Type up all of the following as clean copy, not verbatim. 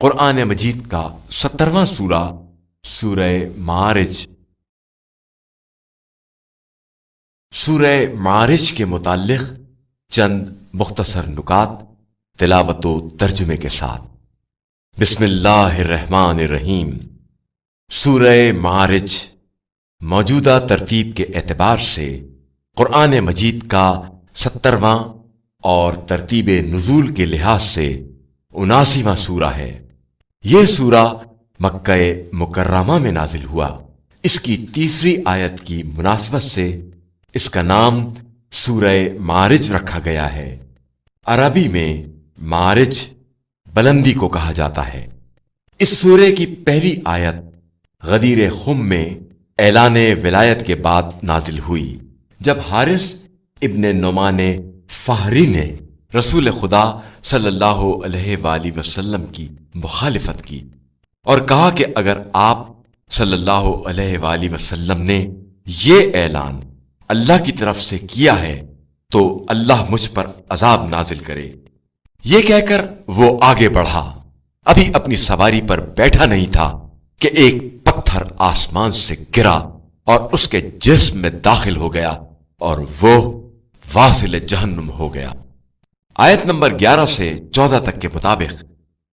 قرآن مجید کا 70واں سورہ سورہ معارج۔ سورہ معارج کے متعلق چند مختصر نکات تلاوت و ترجمے کے ساتھ۔ بسم اللہ الرحمن الرحیم۔ سورہ معارج موجودہ ترتیب کے اعتبار سے قرآن مجید کا 70واں اور ترتیب نزول کے لحاظ سے 79واں سورہ ہے۔ یہ سورہ مکہ مکرمہ میں نازل ہوا۔ اس کی تیسری آیت کی مناسبت سے اس کا نام سورہ معارج رکھا گیا ہے۔ عربی میں معارج بلندی کو کہا جاتا ہے۔ اس سورہ کی پہلی آیت غدیر خم میں اعلان ولایت کے بعد نازل ہوئی، جب حارث ابن نعمان فہری نے رسول خدا صلی اللہ علیہ وآلہ وسلم کی مخالفت کی اور کہا کہ اگر آپ صلی اللہ علیہ وآلہ وسلم نے یہ اعلان اللہ کی طرف سے کیا ہے تو اللہ مجھ پر عذاب نازل کرے۔ یہ کہہ کر وہ آگے بڑھا، ابھی اپنی سواری پر بیٹھا نہیں تھا کہ ایک پتھر آسمان سے گرا اور اس کے جسم میں داخل ہو گیا اور وہ واصل جہنم ہو گیا۔ آیت نمبر 11 سے 14 تک کے مطابق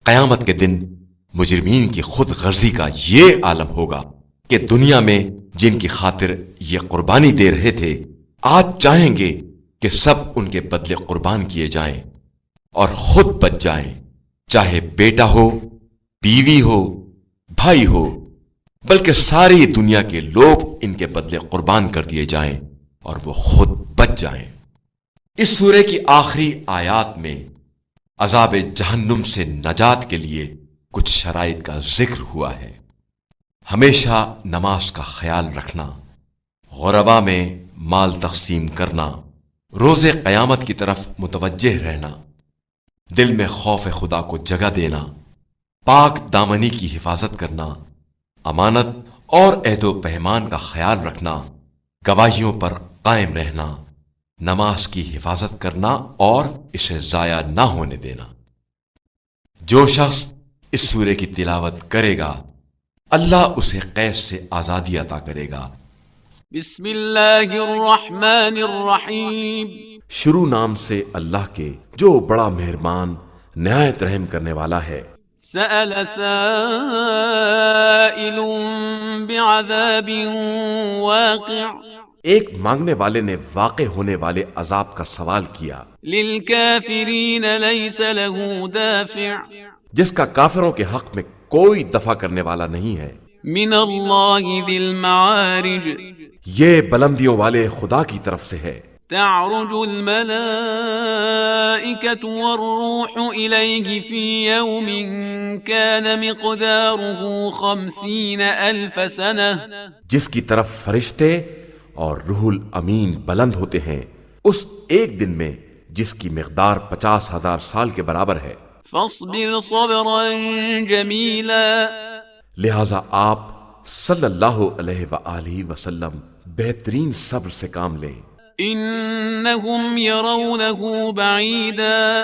قیامت کے دن مجرمین کی خود غرضی کا یہ عالم ہوگا کہ دنیا میں جن کی خاطر یہ قربانی دے رہے تھے آج چاہیں گے کہ سب ان کے بدلے قربان کیے جائیں اور خود بچ جائیں، چاہے بیٹا ہو، بیوی ہو، بھائی ہو، بلکہ ساری دنیا کے لوگ ان کے بدلے قربان کر دیے جائیں اور وہ خود بچ جائیں۔ اس سورہ کی آخری آیات میں عذاب جہنم سے نجات کے لیے کچھ شرائط کا ذکر ہوا ہے۔ ہمیشہ نماز کا خیال رکھنا، غربا میں مال تقسیم کرنا، روز قیامت کی طرف متوجہ رہنا، دل میں خوف خدا کو جگہ دینا، پاک دامنی کی حفاظت کرنا، امانت اور عہد و پیمان کا خیال رکھنا، گواہیوں پر قائم رہنا، نماز کی حفاظت کرنا اور اسے ضائع نہ ہونے دینا۔ جو شخص اس سورے کی تلاوت کرے گا اللہ اسے قید سے آزادی عطا کرے گا۔ بسم اللہ الرحمن الرحیم۔ شروع نام سے اللہ کے جو بڑا مہربان نہایت رحم کرنے والا ہے۔ سأل سائل بعذاب واقع۔ ایک مانگنے والے نے واقع ہونے والے عذاب کا سوال کیا، للکافرین لیس له دافع۔ جس کا کافروں کے حق میں کوئی دفع کرنے والا نہیں ہے۔ من اللہ ذی المعارج۔ یہ بلندیوں والے خدا کی طرف سے ہے۔ تعرج الملائکة والروح الیہ فی یوم کان مقدارہ 50,000 سنہ۔ جس کی طرف فرشتے اور روح الامین بلند ہوتے ہیں اس ایک دن میں جس کی مقدار 50,000 سال کے برابر ہے۔ فاصبر صبرا جمیلا۔ لہذا آپ صلی اللہ علیہ وآلہ وسلم بہترین صبر سے کام لیں۔ انہم یرونہ بعیدا۔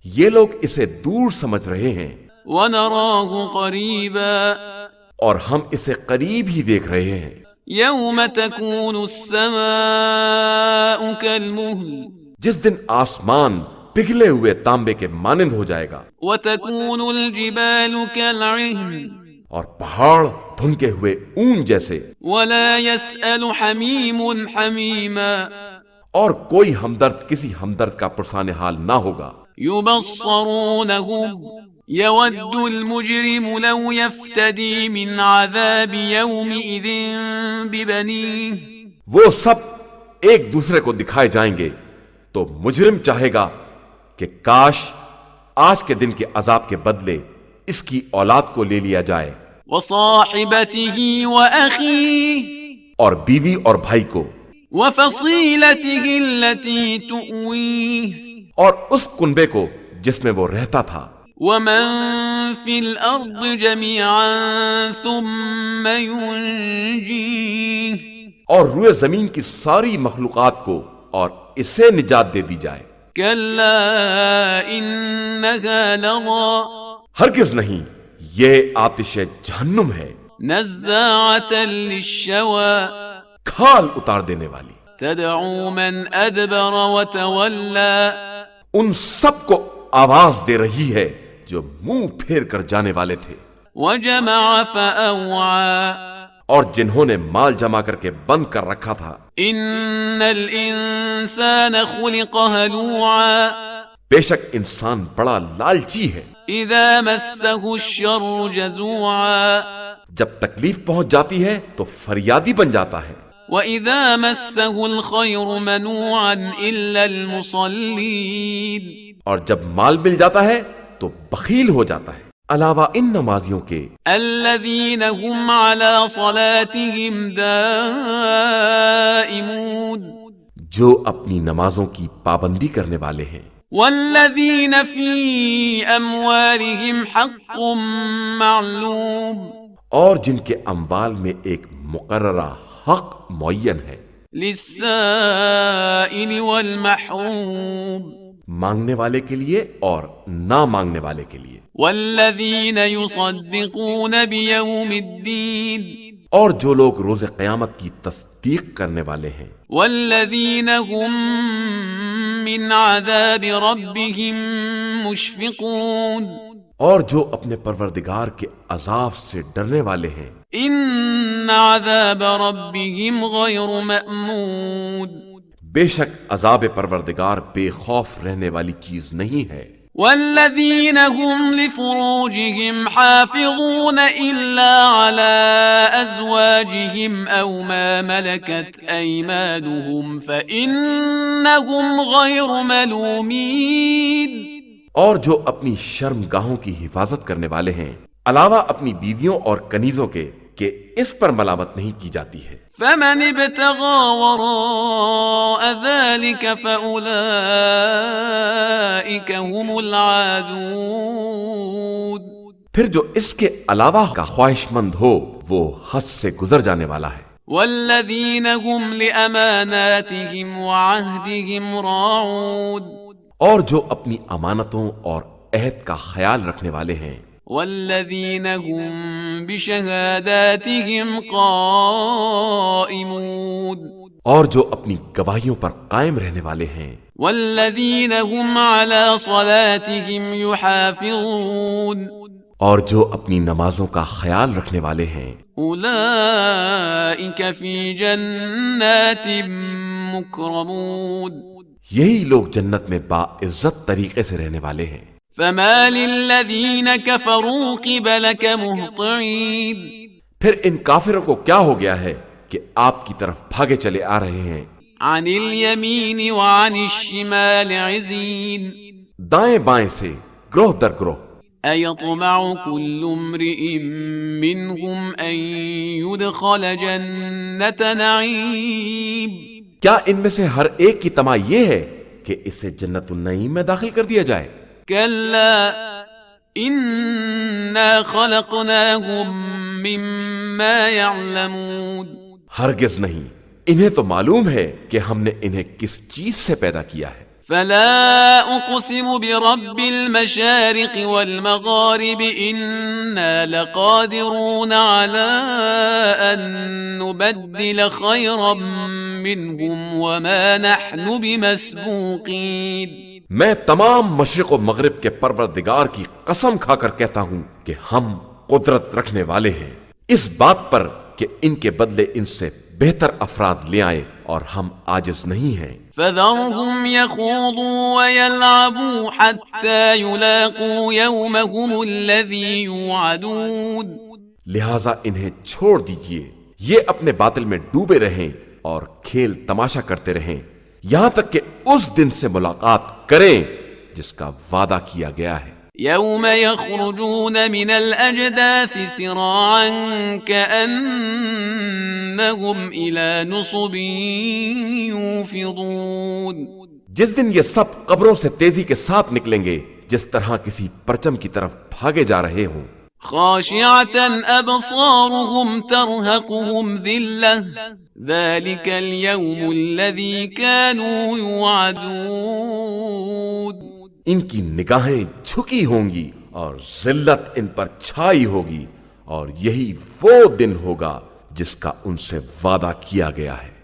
یہ لوگ اسے دور سمجھ رہے ہیں ونراہ قریبا۔ اور ہم اسے قریب ہی دیکھ رہے ہیں۔ یوم تکون السماء کالمہل۔ جس دن آسمان پگھلے ہوئے تانبے کے مانند ہو جائے گا، وتکون الجبال کالعہن۔ اور پہاڑ دھنکے ہوئے اون جیسے، ولا يسأل حمیم حمیما۔ اور کوئی ہمدرد کسی ہمدرد کا پرسان حال نہ ہوگا۔ یبصرونہم یود المجرم لو یفتدی من عذاب یومئذ ببنیہ۔ وہ سب ایک دوسرے کو دکھائے جائیں گے تو مجرم چاہے گا کہ کاش آج کے دن کے عذاب کے بدلے اس کی اولاد کو لے لیا جائے، وصاحبتہ واخیہ۔ اور بیوی اور بھائی کو، وفصیلتہ التی تؤویہ۔ اور اس کنبے کو جس میں وہ رہتا تھا۔ ومن فی الارض جمیعا ثم ینجیہ۔ اور روئے زمین کی ساری مخلوقات کو اور اسے نجات دے دی جائے۔ کلا انہا لظی۔ ہرگز نہیں، یہ آتش جہنم ہے، نزاعة للشوى کھال اتار دینے والی، تدعو من ادبر وتولى ان سب کو آواز دے رہی ہے جو منہ پھیر کر جانے والے تھے وجمع فأوعى اور جنہوں نے مال جمع کر کے بند کر رکھا تھا۔ ان الانسان خلق هلوعا بے شک انسان بڑا لالچی ہے، اذا مسه الشر جزوعا جب تکلیف پہنچ جاتی ہے تو فریادی بن جاتا ہے، وَإِذَا مَسَّهُ الْخَيْرُ مَنُوعًا إِلَّا الْمُصَلِّينَ اور جب مال مل جاتا ہے تو بخیل ہو جاتا ہے، علاوہ ان نمازیوں کے الَّذِينَ هُمْ عَلَى صَلَاتِهِمْ دَائِمُونَ جو اپنی نمازوں کی پابندی کرنے والے ہیں، وَالَّذِينَ فِي أَمْوَالِهِمْ حَقٌّ مَّعْلُومٌ اور جن کے اموال میں ایک مقررہ حق معین ہے، لِلسَّائِلِ وَالْمَحْرُومِ مانگنے والے کے لیے اور نہ مانگنے والے کے لیے، وَالَّذِينَ يُصَدِّقُونَ بِيَوْمِ الدِّينِ اور جو لوگ روز قیامت کی تصدیق کرنے والے ہیں، وَالَّذِينَ هُم مِّنْ عَذَابِ رَبِّهِم مُشْفِقُونَ اور جو اپنے پروردگار کے عذاب سے ڈرنے والے ہیں، إِنَّ عَذَابَ رَبِّهِمْ غَيْرُ مَأْمُونٍ بے شک عذاب پروردگار بے خوف رہنے والی چیز نہیں ہے۔ وَالَّذِينَ هُمْ لِفُرُوجِهِمْ حَافِظُونَ إِلَّا عَلَى أَزْوَاجِهِمْ أَوْ مَا مَلَكَتْ أَيْمَانُهُمْ فَإِنَّهُمْ غَيْرُ مَلُومِينَ اور جو اپنی شرم گاہوں کی حفاظت کرنے والے ہیں، علاوہ اپنی بیویوں اور کنیزوں کے، کہ اس پر ملامت نہیں کی جاتی ہے۔ فَمَنِ ابْتَغَى وَرَاءَ ذَلِكَ فَأُولَئِكَ هُمُ الْعَادُونَ پھر جو اس کے علاوہ کا خواہش مند ہو وہ حد سے گزر جانے والا ہے۔ وَالَّذِينَ هُمْ لِأَمَانَاتِهِمْ وَعَهْدِهِمْ رَاعُونَ اور جو اپنی امانتوں اور عہد کا خیال رکھنے والے ہیں۔ وَالَّذِينَ هُمْ بِشَهَادَاتِهِمْ قَائِمُونَ اور جو اپنی گواہیوں پر قائم رہنے والے ہیں۔ وَالَّذِينَ هُمْ عَلَى صَلَاتِهِمْ يُحَافِظُونَ اور جو اپنی نمازوں کا خیال رکھنے والے ہیں۔ أُولَئِكَ فِي جَنَّاتٍ مُكْرَمُونَ یہی لوگ جنت میں باعزت طریقے سے رہنے والے ہیں۔ فَمَالِ الَّذِينَ كَفَرُوا قِبَلَكَ مُهْطِعِينَ پھر ان کافروں کو کیا ہو گیا ہے کہ آپ کی طرف بھاگے چلے آ رہے ہیں، عَنِ الْيَمِينِ وَعَنِ الشِّمَالِ عِزِينَ دائیں بائیں سے گروہ در گروہ۔ أَيَطْمَعُ كُلُّ امْرِئٍ مِّنْهُمْ أَن يُدْخَلَ جَنَّةَ نَعِيمٍ کیا ان میں سے ہر ایک کی طمع یہ ہے کہ اسے جنت النعیم میں داخل کر دیا جائے؟ كَلَّا إِنَّا خَلَقْنَاهُم مِّمَّا يَعْلَمُونَ ہرگز نہیں، انہیں تو معلوم ہے کہ ہم نے انہیں کس چیز سے پیدا کیا ہے۔ فَلَا أُقْسِمُ بِرَبِّ الْمَشَارِقِ وَالْمَغَارِبِ إِنَّا لَقَادِرُونَ عَلَىٰ أَن نُّبَدِّلَ خَيْرًا مِّنْهُمْ وَمَا نَحْنُ بِمَسْبُوقِينَ میں تمام مشرق و مغرب کے پروردگار کی قسم کھا کر کہتا ہوں کہ ہم قدرت رکھنے والے ہیں اس بات پر کہ ان کے بدلے ان سے بہتر افراد لے آئیں، اور ہم عاجز نہیں ہیں۔ فَذَرْهُمْ يَخُوضُوا وَيَلْعَبُوا حَتَّى يُلَاقُوا يَوْمَهُمُ الَّذِي يُوعَدُونَ لہٰذا انہیں چھوڑ دیجئے، یہ اپنے باطل میں ڈوبے رہیں اور کھیل تماشا کرتے رہیں یہاں تک کہ اس دن سے ملاقات کریں جس کا وعدہ کیا گیا ہے۔ يَوْمَ يَخْرُجُونَ مِنَ الْأَجْدَاثِ سِرَاعًا كَأَنَّهُمْ إِلَى نُصُبٍ يُوفِضُونَ جس دن یہ سب قبروں سے تیزی کے ساتھ نکلیں گے جس طرح کسی پرچم کی طرف بھاگے جا رہے ہوں۔ خاشعة أبصارهم ترهقهم ذلة ذلك اليوم الذي كانوا يوعدون ان کی نگاہیں جھکی ہوں گی اور ذلت ان پر چھائی ہوگی، اور یہی وہ دن ہوگا جس کا ان سے وعدہ کیا گیا ہے۔